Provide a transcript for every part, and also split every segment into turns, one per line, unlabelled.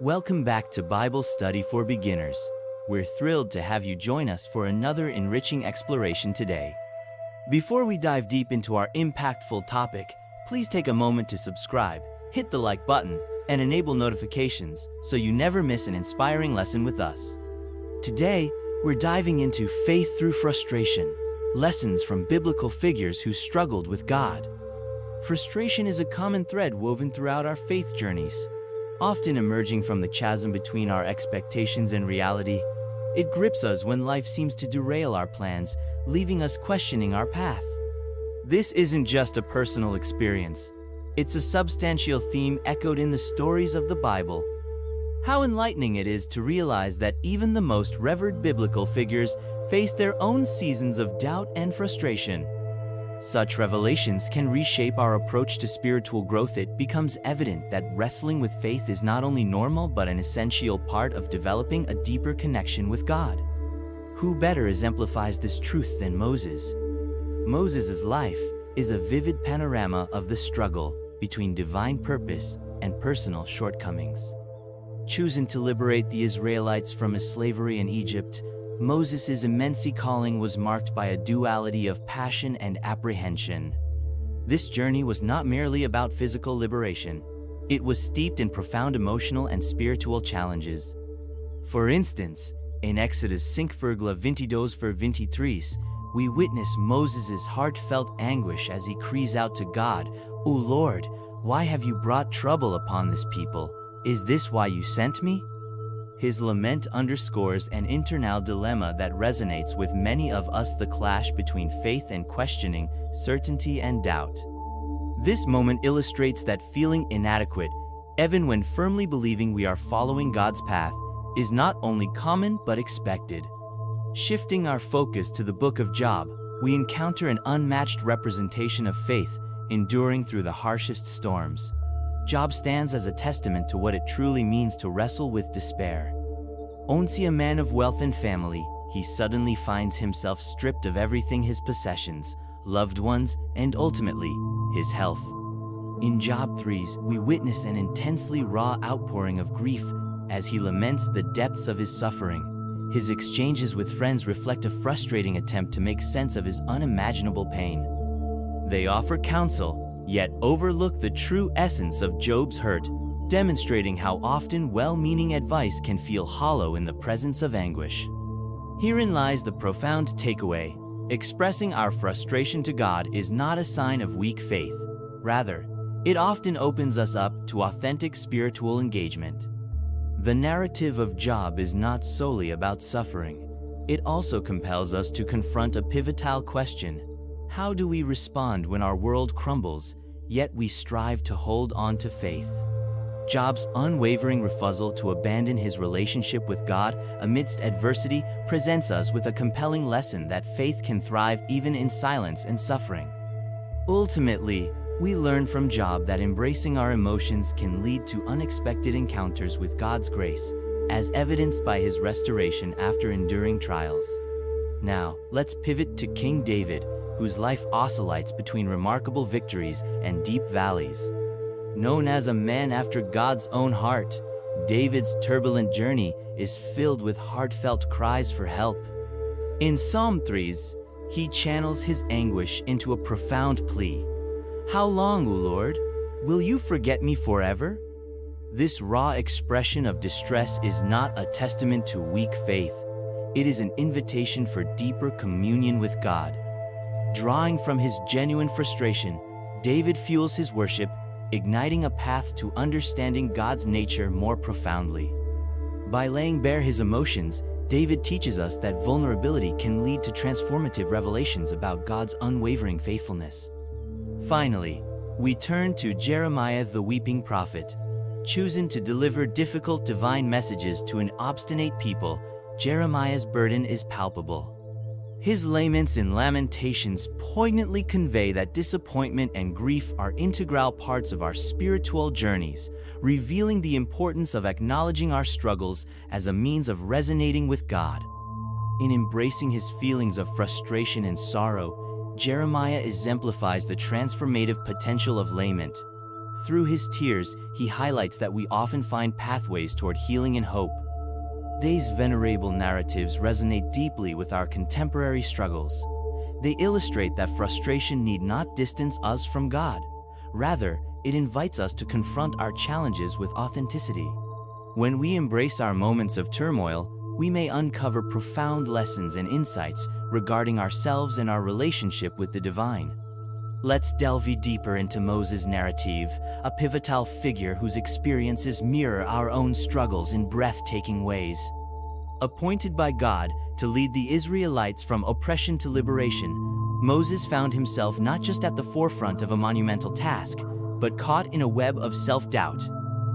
Welcome back to Bible Study for Beginners. We're thrilled to have you join us for another enriching exploration today. Before we dive deep into our impactful topic, please take a moment to subscribe, hit the like button, and enable notifications so you never miss an inspiring lesson with us. Today, we're diving into faith through frustration, lessons from biblical figures who struggled with God. Frustration is a common thread woven throughout our faith journeys, often emerging from the chasm between our expectations and reality. It grips us when life seems to derail our plans, leaving us questioning our path. This isn't just a personal experience. It's a substantial theme echoed in the stories of the Bible. How enlightening it is to realize that even the most revered biblical figures face their own seasons of doubt and frustration. Such revelations can reshape our approach to spiritual growth. It becomes evident that wrestling with faith is not only normal but an essential part of developing a deeper connection with God. Who better exemplifies this truth than Moses? Moses' life is a vivid panorama of the struggle between divine purpose and personal shortcomings. Choosing to liberate the Israelites from slavery in Egypt, Moses' immense calling was marked by a duality of passion and apprehension. This journey was not merely about physical liberation. It was steeped in profound emotional and spiritual challenges. For instance, in Exodus 5:22-23, we witness Moses' heartfelt anguish as he cries out to God, "O Lord, why have you brought trouble upon this people? Is this why you sent me?" His lament underscores an internal dilemma that resonates with many of us: the clash between faith and questioning, certainty and doubt. This moment illustrates that feeling inadequate, even when firmly believing we are following God's path, is not only common but expected. Shifting our focus to the book of Job, we encounter an unmatched representation of faith, enduring through the harshest storms. Job stands as a testament to what it truly means to wrestle with despair. Once a man of wealth and family, he suddenly finds himself stripped of everything: his possessions, loved ones, and ultimately, his health. In Job 3, we witness an intensely raw outpouring of grief as he laments the depths of his suffering. His exchanges with friends reflect a frustrating attempt to make sense of his unimaginable pain. They offer counsel, yet overlook the true essence of Job's hurt, demonstrating how often well-meaning advice can feel hollow in the presence of anguish. Herein lies the profound takeaway: expressing our frustration to God is not a sign of weak faith. Rather, it often opens us up to authentic spiritual engagement. The narrative of Job is not solely about suffering. It also compels us to confront a pivotal question: how do we respond when our world crumbles, yet we strive to hold on to faith? Job's unwavering refusal to abandon his relationship with God amidst adversity presents us with a compelling lesson that faith can thrive even in silence and suffering. Ultimately, we learn from Job that embracing our emotions can lead to unexpected encounters with God's grace, as evidenced by his restoration after enduring trials. Now, let's pivot to King David, whose life oscillates between remarkable victories and deep valleys. Known as a man after God's own heart, David's turbulent journey is filled with heartfelt cries for help. In Psalm 3, he channels his anguish into a profound plea. "How long, O Lord? Will you forget me forever?" This raw expression of distress is not a testament to weak faith. It is an invitation for deeper communion with God. Drawing from his genuine frustration, David fuels his worship, igniting a path to understanding God's nature more profoundly. By laying bare his emotions, David teaches us that vulnerability can lead to transformative revelations about God's unwavering faithfulness. Finally, we turn to Jeremiah, the weeping prophet. Choosing to deliver difficult divine messages to an obstinate people, Jeremiah's burden is palpable. His laments and lamentations poignantly convey that disappointment and grief are integral parts of our spiritual journeys, revealing the importance of acknowledging our struggles as a means of resonating with God. In embracing his feelings of frustration and sorrow, Jeremiah exemplifies the transformative potential of lament. Through his tears, he highlights that we often find pathways toward healing and hope. These venerable narratives resonate deeply with our contemporary struggles. They illustrate that frustration need not distance us from God. Rather, it invites us to confront our challenges with authenticity. When we embrace our moments of turmoil, we may uncover profound lessons and insights regarding ourselves and our relationship with the divine. Let's delve deeper into Moses' narrative, a pivotal figure whose experiences mirror our own struggles in breathtaking ways. Appointed by God to lead the Israelites from oppression to liberation, Moses found himself not just at the forefront of a monumental task, but caught in a web of self-doubt.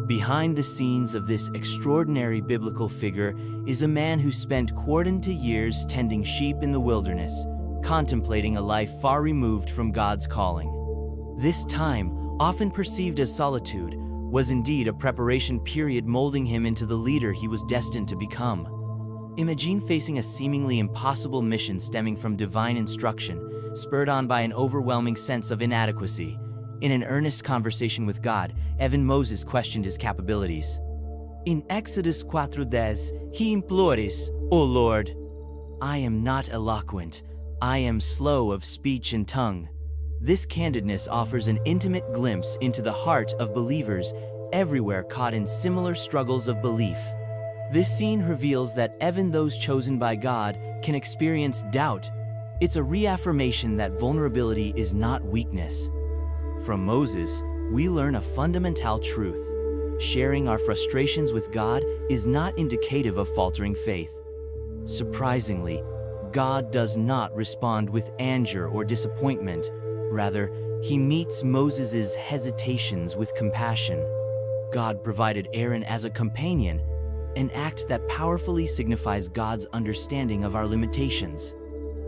Behind the scenes of this extraordinary biblical figure is a man who spent quarter years tending sheep in the wilderness, contemplating a life far removed from God's calling. This time, often perceived as solitude, was indeed a preparation period molding him into the leader he was destined to become. Imagine facing a seemingly impossible mission stemming from divine instruction, spurred on by an overwhelming sense of inadequacy. In an earnest conversation with God, Evan Moses questioned his capabilities. In Exodus 4:10, he implores, "O Lord, I am not eloquent, I am slow of speech and tongue." This candidness offers an intimate glimpse into the heart of believers everywhere caught in similar struggles of belief. This scene reveals that even those chosen by God can experience doubt. It's a reaffirmation that vulnerability is not weakness. From Moses, we learn a fundamental truth. Sharing our frustrations with God is not indicative of faltering faith. Surprisingly, God does not respond with anger or disappointment. Rather, he meets Moses' hesitations with compassion. God provided Aaron as a companion, an act that powerfully signifies God's understanding of our limitations.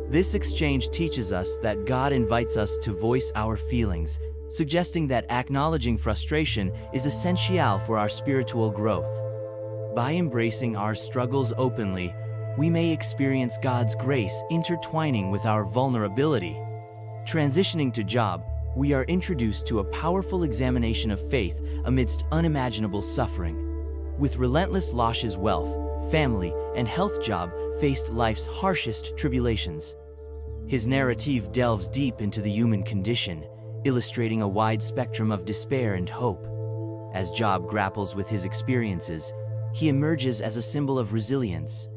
This exchange teaches us that God invites us to voice our feelings, suggesting that acknowledging frustration is essential for our spiritual growth. By embracing our struggles openly, we may experience God's grace intertwining with our vulnerability. Transitioning to job, we are introduced to a powerful examination of faith amidst unimaginable suffering. With relentless losses, wealth, family, and health, Job faced life's harshest tribulations. His narrative delves deep into the human condition, illustrating a wide spectrum of despair and hope. As Job grapples with his experiences, he emerges as a symbol of resilience.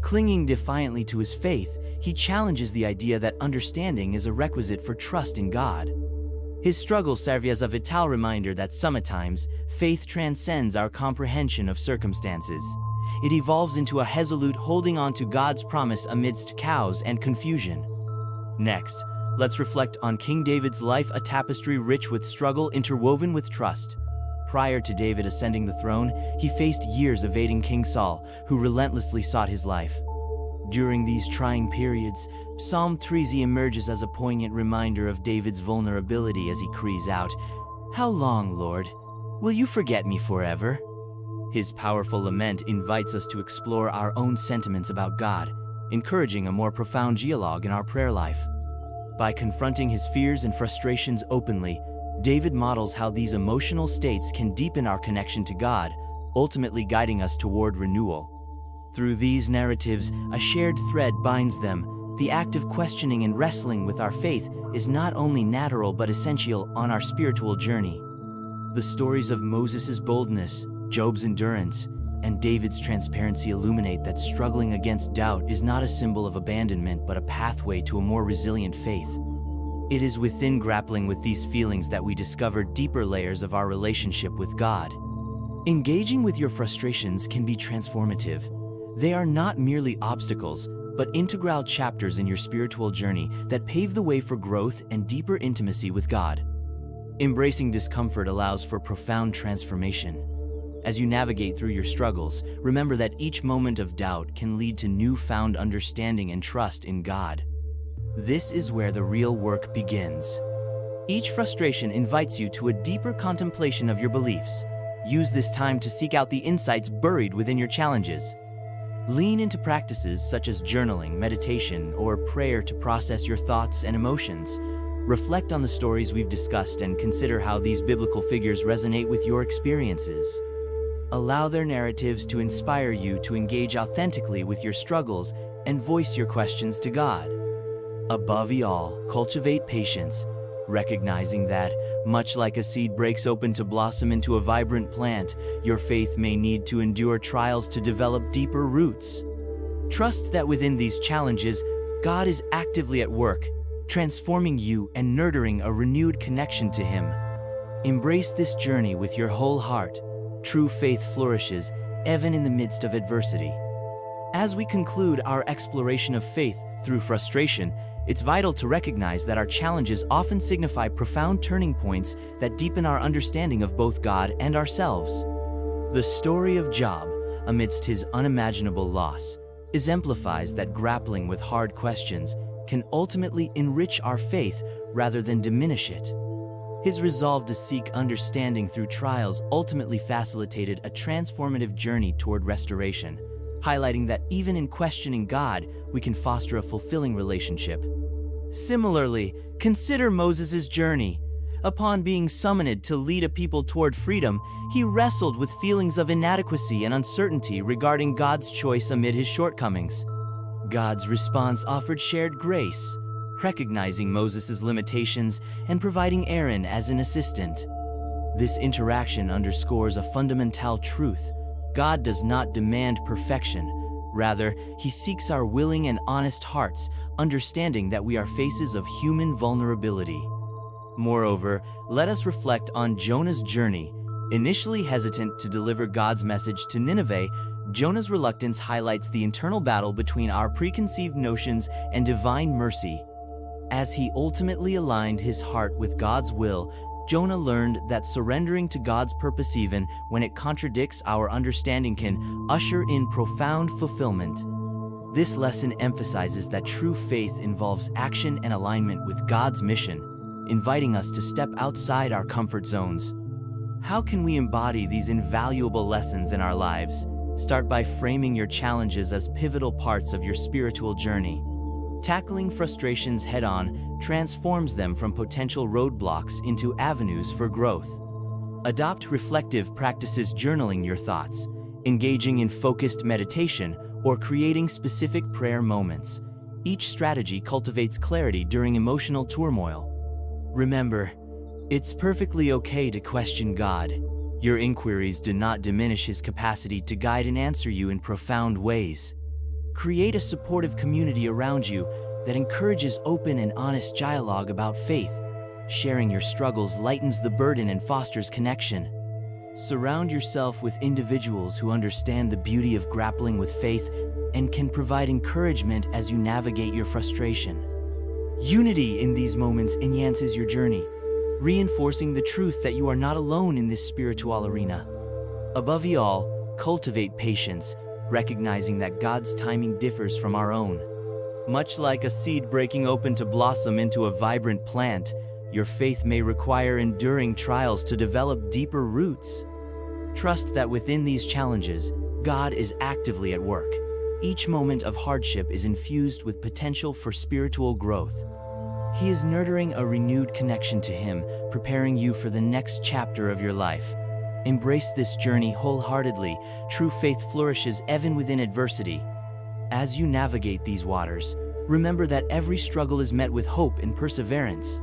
Clinging defiantly to his faith, he challenges the idea that understanding is a requisite for trust in God. His struggles serve as a vital reminder that sometimes faith transcends our comprehension of circumstances. It evolves into a resolute holding on to God's promise amidst chaos and confusion. Next, let's reflect on King David's life, a tapestry rich with struggle interwoven with trust. Prior to David ascending the throne, he faced years evading King Saul, who relentlessly sought his life. During these trying periods, Psalm 3 emerges as a poignant reminder of David's vulnerability as he cries out, "How long, Lord? Will you forget me forever?" His powerful lament invites us to explore our own sentiments about God, encouraging a more profound dialogue in our prayer life. By confronting his fears and frustrations openly, David models how these emotional states can deepen our connection to God, ultimately guiding us toward renewal. Through these narratives, a shared thread binds them. The act of questioning and wrestling with our faith is not only natural but essential on our spiritual journey. The stories of Moses' boldness, Job's endurance, and David's transparency illuminate that struggling against doubt is not a symbol of abandonment but a pathway to a more resilient faith. It is within grappling with these feelings that we discover deeper layers of our relationship with God. Engaging with your frustrations can be transformative. They are not merely obstacles, but integral chapters in your spiritual journey that pave the way for growth and deeper intimacy with God. Embracing discomfort allows for profound transformation. As you navigate through your struggles, remember that each moment of doubt can lead to newfound understanding and trust in God. This is where the real work begins. Each frustration invites you to a deeper contemplation of your beliefs. Use this time to seek out the insights buried within your challenges. Lean into practices such as journaling, meditation, or prayer to process your thoughts and emotions. Reflect on the stories we've discussed and consider how these biblical figures resonate with your experiences. Allow their narratives to inspire you to engage authentically with your struggles and voice your questions to God. Above all, cultivate patience, recognizing that, much like a seed breaks open to blossom into a vibrant plant, your faith may need to endure trials to develop deeper roots. Trust that within these challenges, God is actively at work, transforming you and nurturing a renewed connection to Him. Embrace this journey with your whole heart. True faith flourishes, even in the midst of adversity. As we conclude our exploration of faith through frustration, it's vital to recognize that our challenges often signify profound turning points that deepen our understanding of both God and ourselves. The story of Job, amidst his unimaginable loss, exemplifies that grappling with hard questions can ultimately enrich our faith rather than diminish it. His resolve to seek understanding through trials ultimately facilitated a transformative journey toward restoration, highlighting that even in questioning God, we can foster a fulfilling relationship. Similarly, consider Moses' journey. Upon being summoned to lead a people toward freedom, he wrestled with feelings of inadequacy and uncertainty regarding God's choice amid his shortcomings. God's response offered shared grace, recognizing Moses' limitations and providing Aaron as an assistant. This interaction underscores a fundamental truth. God does not demand perfection. Rather, He seeks our willing and honest hearts, understanding that we are faces of human vulnerability. Moreover, let us reflect on Jonah's journey. Initially hesitant to deliver God's message to Nineveh, Jonah's reluctance highlights the internal battle between our preconceived notions and divine mercy. As he ultimately aligned his heart with God's will, Jonah learned that surrendering to God's purpose even when it contradicts our understanding can usher in profound fulfillment. This lesson emphasizes that true faith involves action and alignment with God's mission, inviting us to step outside our comfort zones. How can we embody these invaluable lessons in our lives? Start by framing your challenges as pivotal parts of your spiritual journey. Tackling frustrations head-on transforms them from potential roadblocks into avenues for growth. Adopt reflective practices, journaling your thoughts, engaging in focused meditation, or creating specific prayer moments. Each strategy cultivates clarity during emotional turmoil. Remember, it's perfectly okay to question God. Your inquiries do not diminish His capacity to guide and answer you in profound ways. Create a supportive community around you that encourages open and honest dialogue about faith. Sharing your struggles lightens the burden and fosters connection. Surround yourself with individuals who understand the beauty of grappling with faith and can provide encouragement as you navigate your frustration. Unity in these moments enhances your journey, reinforcing the truth that you are not alone in this spiritual arena. Above all, cultivate patience, recognizing that God's timing differs from our own. Much like a seed breaking open to blossom into a vibrant plant, your faith may require enduring trials to develop deeper roots. Trust that within these challenges, God is actively at work. Each moment of hardship is infused with potential for spiritual growth. He is nurturing a renewed connection to Him, preparing you for the next chapter of your life. Embrace this journey wholeheartedly. True faith flourishes even within adversity. As you navigate these waters, remember that every struggle is met with hope and perseverance.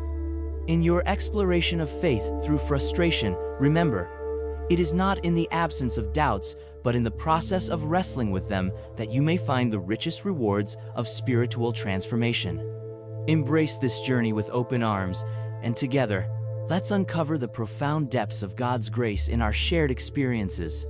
In your exploration of faith through frustration, remember, it is not in the absence of doubts, but in the process of wrestling with them that you may find the richest rewards of spiritual transformation. Embrace this journey with open arms, and together, let's uncover the profound depths of God's grace in our shared experiences.